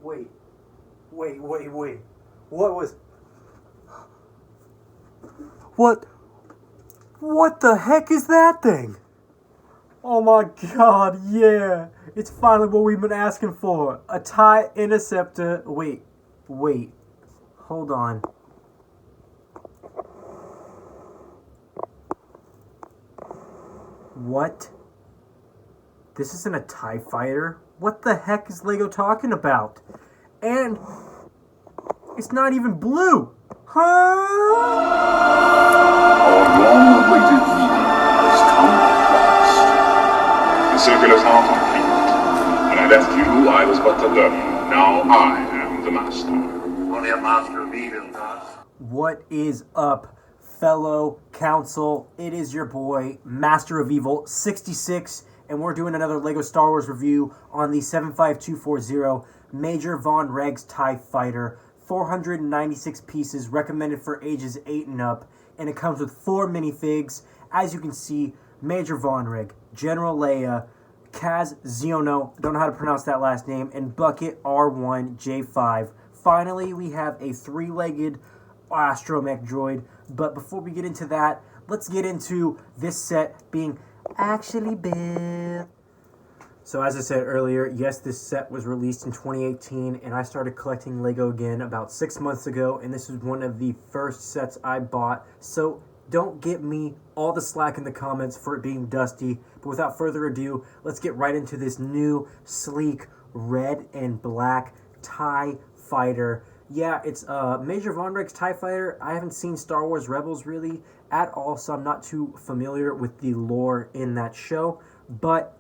Wait. What was... What the heck is that thing? Oh my god, yeah. It's finally what we've been asking for. A TIE Interceptor. Wait. Hold on. What? This isn't a TIE fighter? What the heck is Lego talking about? And it's not even blue. Huh? Our long-awaited meeting has come at last. The circle is now complete. When I left you, I was but the learner. Now I am the master. Only a master of evil does. What is up, fellow council? It is your boy, Master of Evil 66, and we're doing another Lego Star Wars review on the 75240 Major Vonreg's TIE Fighter. 496 pieces, recommended for ages 8 and up, and it comes with 4 minifigs. As you can see, Major Vonreg, General Leia, Kaz Ziono, don't know how to pronounce that last name, and Bucket R1J5. Finally, we have a 3-legged astromech droid, but before we get into that, let's get into this set being actually built. So as I said earlier, yes, this set was released in 2018, and I started collecting Lego again about 6 months ago, and this is one of the first sets I bought, so don't get me all the slack in the comments for it being dusty. But without further ado, let's get right into this new, sleek, red and black TIE Fighter. Yeah, it's Major Vonreg's TIE Fighter. I haven't seen Star Wars Rebels really at all, so I'm not too familiar with the lore in that show, but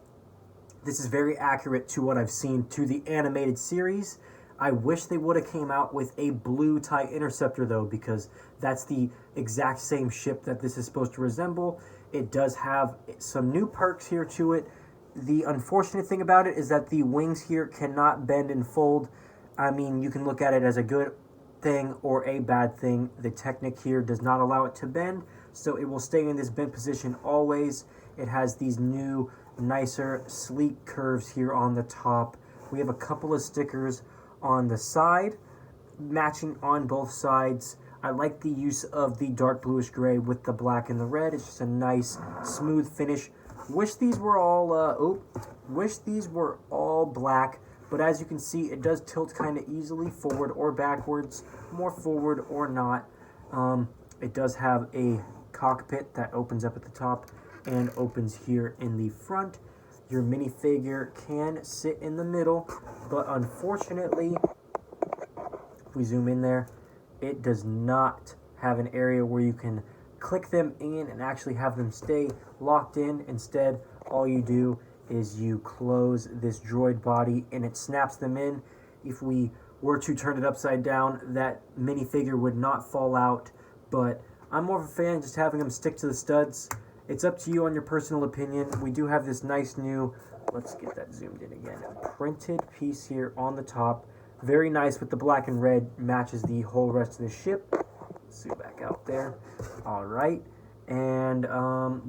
this is very accurate to what I've seen to the animated series. I wish they would have came out with a blue TIE Interceptor though, because that's the exact same ship that this is supposed to resemble. It does have some new perks here to it. The unfortunate thing about it is that the wings here cannot bend and fold. I mean, you can look at it as a good thing or a bad thing. The Technic here does not allow it to bend, so it will stay in this bent position always. It has these new, nicer, sleek curves here on the top. We have a couple of stickers on the side, matching on both sides. I like the use of the dark bluish gray with the black and the red. It's just a nice, smooth finish. Wish these were all black, but as you can see, it does tilt kind of easily forward or backwards, more forward or not. It does have a cockpit that opens up at the top and opens here in the front. Your minifigure can sit in the middle, but unfortunately, if we zoom in there, it does not have an area where you can click them in and actually have them stay locked in. Instead, all you do is you close this droid body and it snaps them in. If we were to turn it upside down, that minifigure would not fall out, but I'm more of a fan of just having them stick to the studs. It's up to you on your personal opinion. We do have this nice new, let's get that zoomed in again, printed piece here on the top. Very nice with the black and red, matches the whole rest of the ship. Let's zoom back out there. All right, and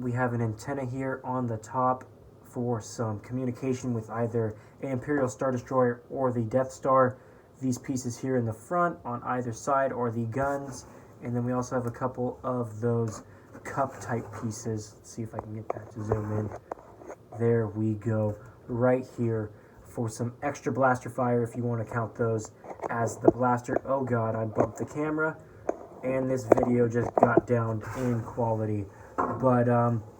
we have an antenna here on the top for some communication with either an Imperial Star Destroyer or the Death Star. These pieces here in the front on either side are the guns, and then we also have a couple of those cup type pieces. Let's see if I can get that to zoom in. There we go, right here for some extra blaster fire if you want to count those as the blaster. Oh god, I bumped the camera and this video just got down in quality, but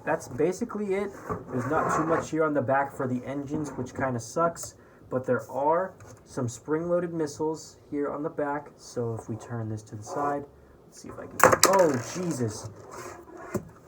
that's basically it. There's not too much here on the back for the engines, which kind of sucks, but there are some spring-loaded missiles here on the back. So if we turn this to the side, let's see if I can, oh Jesus.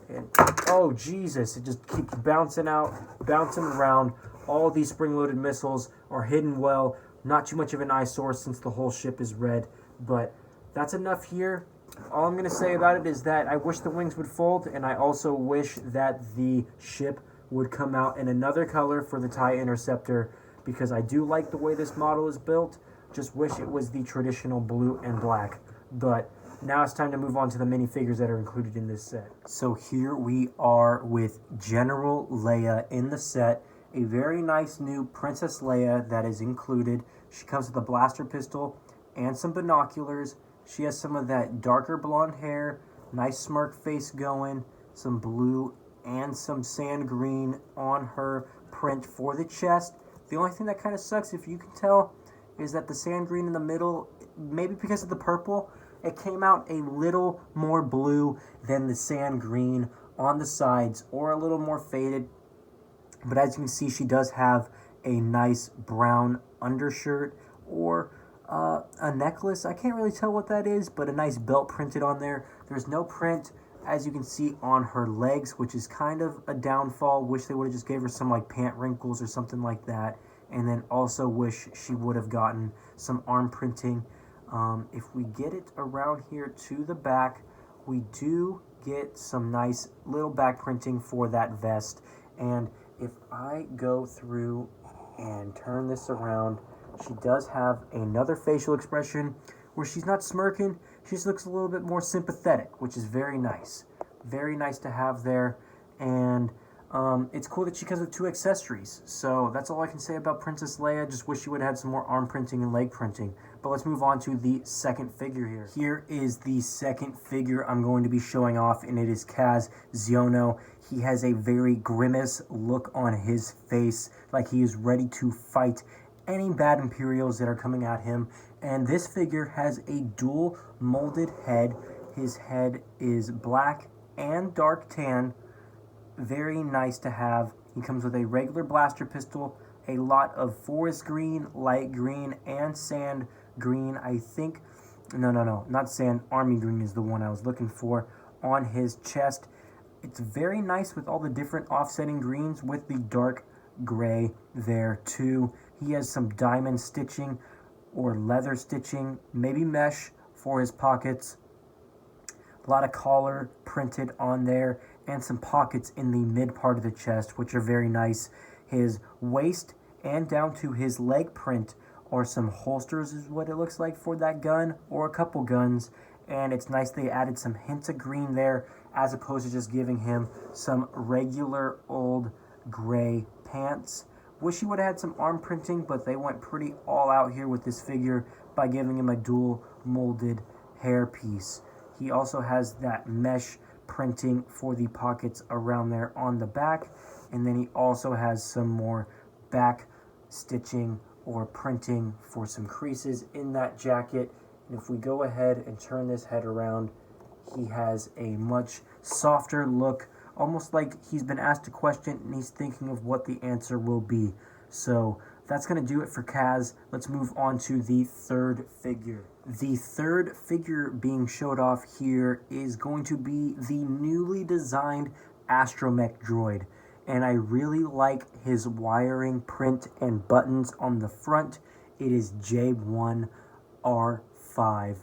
And, oh Jesus, it just keeps bouncing out, bouncing around. All these spring-loaded missiles are hidden well. Not too much of an eyesore since the whole ship is red, but that's enough here. All I'm going to say about it is that I wish the wings would fold, and I also wish that the ship would come out in another color for the TIE Interceptor, because I do like the way this model is built. Just wish it was the traditional blue and black. But now it's time to move on to the minifigures that are included in this set. So here we are with General Leia in the set, a very nice new Princess Leia that is included. She comes with a blaster pistol and some binoculars. She has some of that darker blonde hair, nice smirk face going, some blue and some sand green on her print for the chest. The only thing that kind of sucks, if you can tell, is that the sand green in the middle, maybe because of the purple, it came out a little more blue than the sand green on the sides, or a little more faded. But as you can see, she does have a nice brown undershirt, or a necklace. I can't really tell what that is, but a nice belt printed on there. There's no print, as you can see, on her legs, which is kind of a downfall. Wish they would have just gave her some like pant wrinkles or something like that. And then also wish she would have gotten some arm printing. If we get it around here to the back, we do get some nice little back printing for that vest. And if I go through and turn this around, she does have another facial expression where she's not smirking. She just looks a little bit more sympathetic, which is very nice. Very nice to have there. And it's cool that she comes with 2 accessories. So that's all I can say about Princess Leia. Just wish she would have had some more arm printing and leg printing. But let's move on to the second figure here. Here is the second figure I'm going to be showing off, and it is Kaz Ziono. He has a very grimace look on his face, like he is ready to fight any bad Imperials that are coming at him. And this figure has a dual molded head. His head is black and dark tan. Very nice to have. He comes with a regular blaster pistol, a lot of forest green, light green, and sand green. I think, no, not sand, army green is the one I was looking for on his chest. It's very nice with all the different offsetting greens with the dark gray there too. He has some diamond stitching or leather stitching, maybe mesh for his pockets. A lot of collar printed on there, and some pockets in the mid part of the chest, which are very nice. His waist and down to his leg print are some holsters, is what it looks like for that gun, or a couple guns. And it's nice they added some hints of green there, as opposed to just giving him some regular old gray pants. Wish he would have had some arm printing, but they went pretty all out here with this figure by giving him a dual molded hair piece. He also has that mesh printing for the pockets around there on the back, and then he also has some more back stitching or printing for some creases in that jacket. And if we go ahead and turn this head around, he has a much softer look, almost like he's been asked a question and he's thinking of what the answer will be. So that's going to do it for Kaz. Let's move on to the third figure. The third figure being showed off here is going to be the newly designed astromech droid. And I really like his wiring print and buttons on the front. It is J1R5.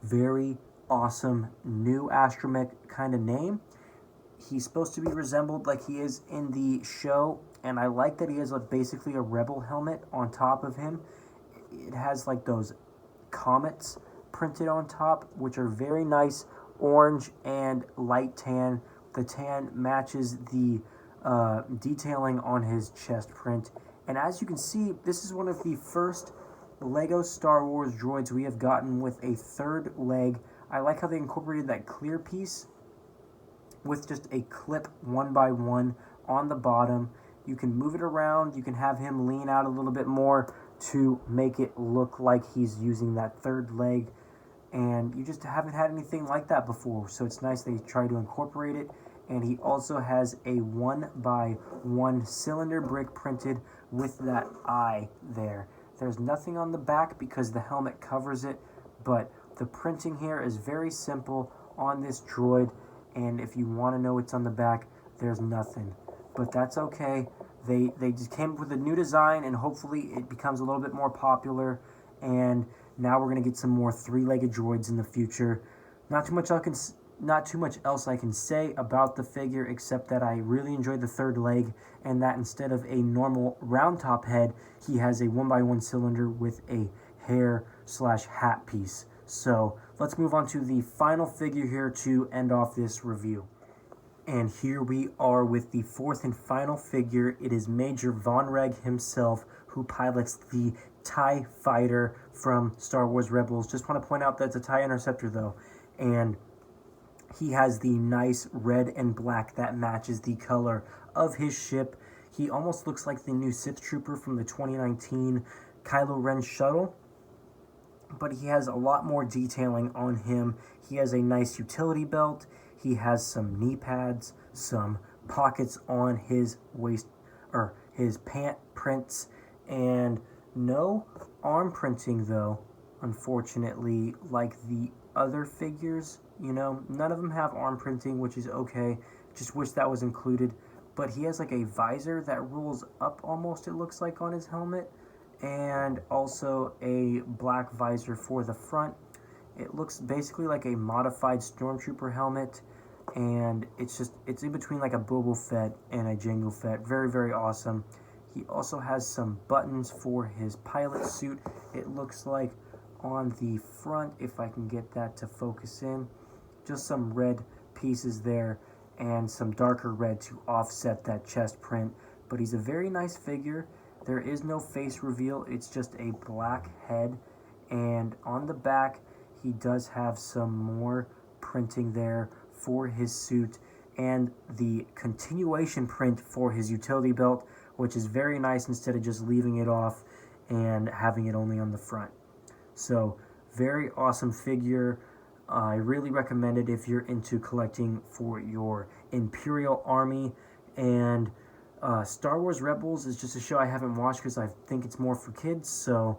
Very awesome new astromech kind of name. He's supposed to be resembled like he is in the show, and I like that he has basically a rebel helmet on top of him. It has like those comets printed on top, which are very nice, orange and light tan. The tan matches the detailing on his chest print. And as you can see, this is one of the first Lego Star Wars droids we have gotten with a third leg. I like how they incorporated that clear piece with just a clip 1x1 on the bottom. You can move it around. You can have him lean out a little bit more to make it look like he's using that third leg. And you just haven't had anything like that before. So it's nice they try to incorporate it. And he also has a 1x1 cylinder brick printed with that eye there. There's nothing on the back because the helmet covers it. But the printing here is very simple on this droid. And if you want to know what's on the back, there's nothing. But that's okay. They just came up with a new design, and hopefully it becomes a little bit more popular. And now we're going to get some more three-legged droids in the future. Not too much else I can say about the figure, except that I really enjoyed the third leg, and that instead of a normal round top head, he has a 1x1 cylinder with a hair/hat piece. So let's move on to the final figure here to end off this review. And here we are with the fourth and final figure. It is Major Vonreg himself, who pilots the TIE fighter from Star Wars Rebels. Just want to point out that it's a TIE Interceptor though, and he has the nice red and black that matches the color of his ship. He almost looks like the new Sith Trooper from the 2019 Kylo Ren shuttle, but he has a lot more detailing on him. He has a nice utility belt. He has some knee pads, some pockets on his waist, or his pant prints, and no arm printing though, unfortunately, like the other figures. You know, none of them have arm printing, which is okay. Just wish that was included. But he has like a visor that rolls up almost, it looks like, on his helmet, and also a black visor for the front. It looks basically like a modified Stormtrooper helmet, and it's in between like a Boba Fett and a Jango Fett. Very, very awesome. He also has some buttons for his pilot suit, it looks like, on the front, if I can get that to focus in. Just some red pieces there and some darker red to offset that chest print. But he's a very nice figure. There is no face reveal, it's just a black head, and on the back he does have some more printing there for his suit and the continuation print for his utility belt, which is very nice instead of just leaving it off and having it only on the front. So very awesome figure. I really recommend it if you're into collecting for your Imperial Army. And Star Wars Rebels is just a show I haven't watched because I think it's more for kids, so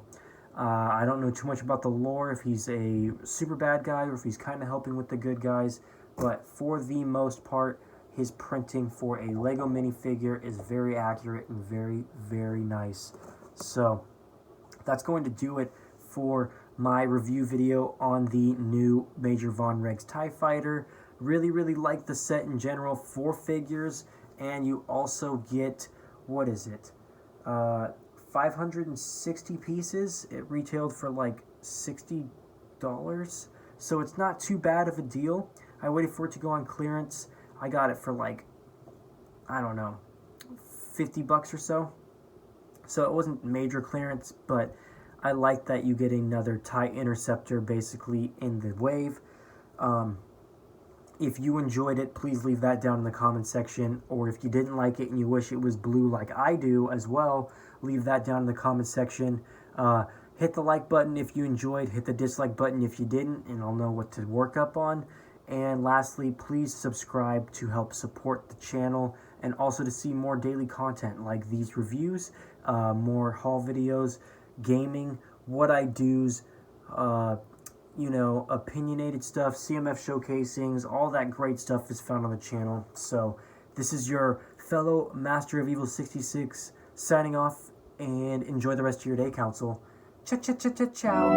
I don't know too much about the lore, if he's a super bad guy or if he's kind of helping with the good guys, but for the most part, his printing for a Lego minifigure is very accurate and very, very nice. So that's going to do it for my review video on the new Major Vonreg's TIE Fighter. Really, really like the set in general. 4 figures, and you also get, what is it, 560 pieces. It retailed for like $60, so it's not too bad of a deal. I waited for it to go on clearance. I got it for like, I don't know, $50 or so. So it wasn't major clearance, but I like that you get another TIE Interceptor basically in the wave. If you enjoyed it, please leave that down in the comment section. Or if you didn't like it and you wish it was blue like I do as well, leave that down in the comment section. Hit the like button if you enjoyed, hit the dislike button if you didn't, and I'll know what to work up on. And lastly, please subscribe to help support the channel and also to see more daily content like these reviews, more haul videos, gaming, what I do's, you know, opinionated stuff, CMF showcasings, all that great stuff is found on the channel. So this is your fellow Master of Evil 66 signing off, and enjoy the rest of your day, Council. Ciao.